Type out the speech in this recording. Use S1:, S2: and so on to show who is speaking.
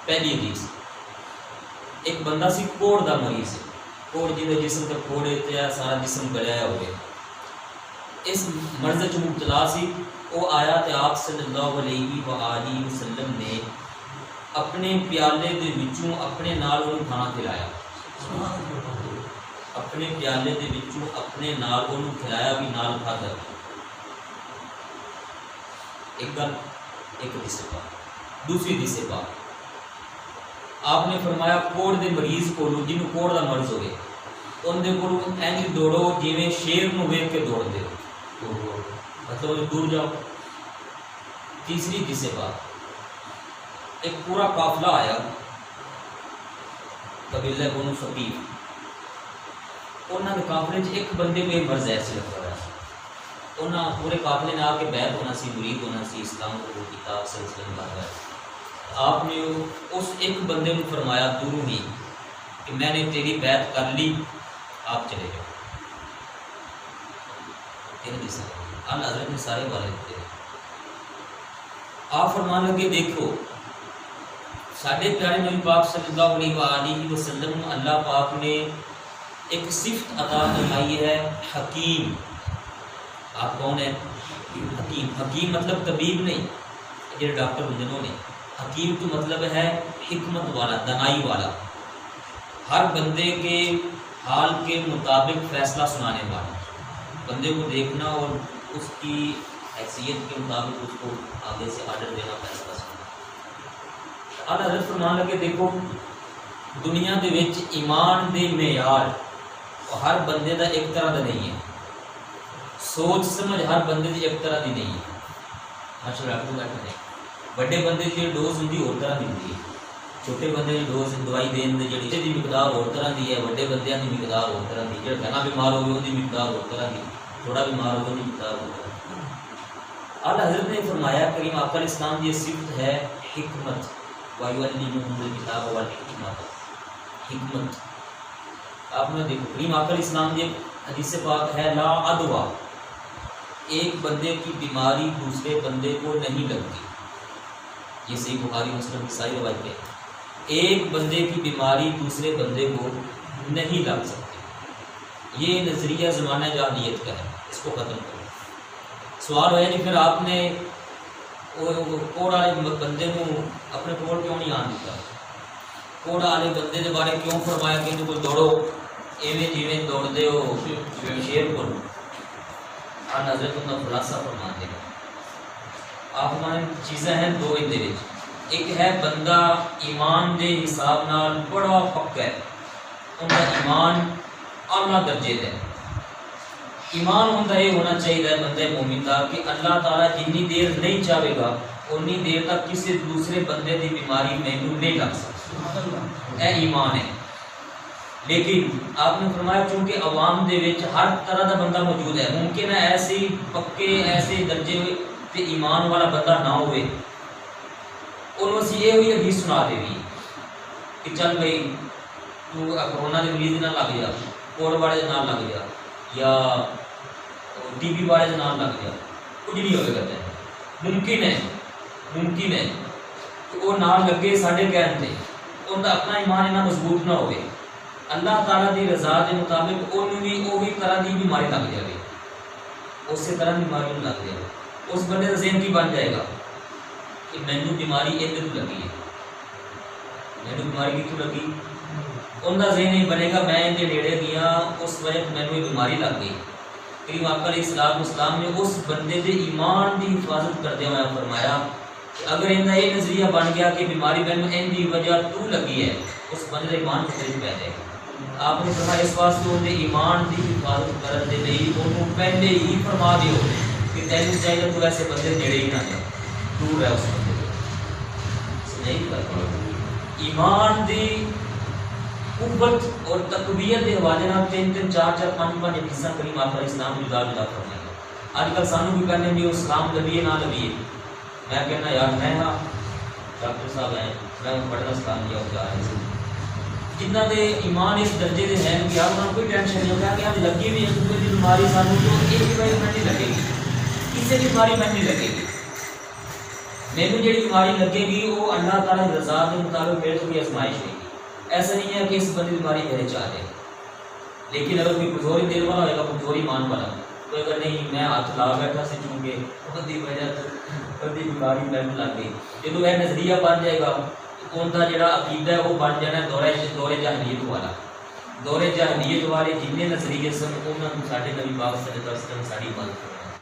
S1: پہلی حدیث، ایک بندہ سی کوڑ دا مریض، کوڑ جہاں جسم تے کوڑے تے سارا جسم گلایا ہوئے، اس مرض چ مبتلا سی۔ وہ آیا تے آپ صلی اللہ علیہ وآلہ وسلم نے اپنے پیالے دے وچوں اپنے نال انہوں کھانا کھلایا، اپنے پیالے دے وچوں اپنے نال انہوں کھلایا بھی نال کھادا۔ ایک گل، ایک حدیث پاک۔ دوسری حدیث پاک آپ نے فرمایا کوڑ دے مریض کو جنوں کوڑ دا مرض ہوئے ان دے کولوں اینج دوڑو جویں شیر نوں ویکھ کے دوڑ دے، مطلب دور جاؤ۔ تیسری حدیث پاک، ایک پورا قافلہ آیا قبیلہ بنو ثقیف، انہاں دے قافلے چ ایک بندے کو یہ مرض ایسے لگا ہوا سی، انہاں پورے قافلے نے آ کے بیعت ہونا سی، مرید ہونا سی، اسلام قبول کیتا، آپ صلی اللہ علیہ وسلم کا۔ آپ نے اس ایک بندے کو فرمایا دوروں ہی کہ میں نے تیری بیعت کر لی، آپ چلے جاؤ۔ اللہ حضرت نے سارے والے دیتے، آپ فرمان لگے دیکھو ساڈے پیارے نبی پاک صلی اللہ علیہ وآلہ وسلم اللہ پاک نے ایک صفت عطا فرمائی ہے، حکیم۔ آپ کون ہیں؟ حکیم۔ حکیم مطلب طبیب نہیں، جڑے ڈاکٹر ہوں جنہوں نے، حکیم تو مطلب ہے حکمت والا، دانائی والا، ہر بندے کے حال کے مطابق فیصلہ سنانے والا، بندے کو دیکھنا اور اس کی حیثیت کے مطابق اس کو آگے سے آرڈر دینا، فیصلہ سنانا۔ اللہ حضرت فرمان لگے دیکھو دنیا دے وچ ایمان دے معیار ہر بندے دا ایک طرح دا نہیں ہے، سوچ سمجھ ہر بندے دی ایک طرح دی نہیں ہے۔ ماشاء اللہ بیٹھے ہیں بڑے بندے کی ڈوز ہوندی اور طرح دی ہوندی ہے، چھوٹے بندے کی ڈوز دوائی دین دی جڑی دی مقدار اور طرح دی ہے، بڑے بندیاں دی مقدار اور طرح دی، جڑا گھنا بیمار ہوگی ان دی مقدار اور طرح دی، تھوڑا بیمار ہوگا ان دی مقدار اور طرح دی۔ اعلیٰ حضرت نے فرمایا کریم آقا علیہ السلام کی یہ صفت ہے حکمت، وَيُعَلِّمُهُمُ الْكِتَابَ وَالْحِکْمَةَ، حکمت۔ آپ نے دیکھو کریم آقا علیہ السلام کی حدیث پاک ہے لا عدویٰ، ایک بندے کی بیماری دوسرے بندے کو نہیں لگتی، یہ صحیح بخاری مسلم کی ساری روایت ہے، ایک بندے کی بیماری دوسرے بندے کو نہیں لگ سکتی، یہ نظریہ زمانہ جاہلیت کا ہے، اس کو ختم کرو۔ سوال ہوا جی پھر آپ نے کوڑ والے بندے کو اپنے کول کیوں نہیں آن دیتا؟ کوڑ والے بندے کے بارے کیوں فرمایا کہ ان کو دوڑو ایویں جیویں دوڑ دے ہو شیر کو؟ حضرت ان کا خلاصہ فرما دے گا۔ آپ ہمارے چیزیں ہیں دو ان دے وچ، ایک ہے بندہ ایمان دے حساب نال بڑا پکا ہے، ان کا ایمان اعلیٰ درجے کا ہے۔ ایمان ہوتا یہ ہونا چاہیے بندے مومن کا کہ اللہ تعالیٰ جنی دیر نہیں چاہے گا انی دیر تک کسی دوسرے بندے کی بیماری مینوں نہیں لگ سکتی، اے ایمان ہے۔ لیکن آپ نے فرمایا چونکہ عوام دے وچ ہر طرح کا بندہ موجود ہے، ممکن ہے ایسے پکے ایسے درجے تے ایمان والا بندہ نہ ہوئے، انہوں سے یہ ہوئی حدیث سنا دے گی کہ چل بھائی تو کرونا کے مریض نہ لگ جا، کوڑ والے نہ لگ جا، یا ٹی بی والے کے نام لگ گیا، کچھ نہیں ہوئے کرتے ہیں، ممکن ہے کہ وہ نام لگے ساڑھے کہن تے ان کا اپنا ایمان اتنا مضبوط نہ ہوئے، اللہ تعالیٰ دی رضا کے مطابق انہوں بھی وہی طرح کی بیماری لگ جائے گی، اسی طرح بیماری لگ جائے گی، اس بندے کا ذہن کی بن جائے گا کہ مینوں بیماری ادھر لگی ہے، مینوں بیماری کتوں لگی، ان کا ذہن نہیں بنے گا میں ان کے نیڑے گیا اس وجہ مینوں یہ بیماری لگ گئی۔ کریم آقا علیہ السلام نے اس بندے کے ایمان کی حفاظت کردے ہوئے فرمایا کہ اگر ان کا یہ نظریہ بن گیا کہ بیماری مینوں ان کی وجہ تو لگی ہے، اس بندے کا ایمان خطرے پہ جائے گا۔ آپ نے فرمایا اس واسطے ان کے ایمان کی حفاظت کرنے کے لیے انہوں پہلے ہی فرما دیو کہ تینوں چاہیے تو ایسے بندے نیڑے ہی نہ جائے، دور ہے اس بندے کو، نہیں کرتا۔ ایمان دی قوت اور تقویت کے حوالے نال تین چار پانچ حدیثاں کریم آقا علیہ السلام نے جدا جدا فرمائی۔ اج کل سانوں بھی کہنے بھی اسلام لبیے نہ لبیے، میں کہنا یار میں ہاں ڈاکٹر صاحب ہیں میں پڑھنا اسلام لیا جا رہے ہیں، جنہ دے ایمان اس درجے دے ہیں کہ یار انہوں کوئی ٹینشن نہیں ہوتا کہ آج لگی بھی ہے کوئی بیماری سانوں تو ایک بیماری میں نہیں لگے گی، کسی بیماری میں نہیں لگے گی، مینو جی بیماری لگے گی وہ اللہ تعالیٰ کی رضا کے مطابق میرے تو کوئی آزمائش ہوئے گی. ایسا نہیں ہے کہ اس بندی بیماری میرے چاہ جائے. لیکن اگر کوئی کمزوری دل والا ہوئے گا, کمزوری مان والا, تو اگر نہیں میں ہاتھ لا بیٹھا سے چونکہ بندی وجہ بندی بیماری میں لگ گئی, جب یہ نظریہ بن جائے گا ان کا جڑا عقیدہ ہے وہ بن جانا دور جاہلیت والا. دور جاہلیت والے جن نظریے سن انہوں نے سارے نبی پاک صلی اللہ علیہ وسلم ساری مدد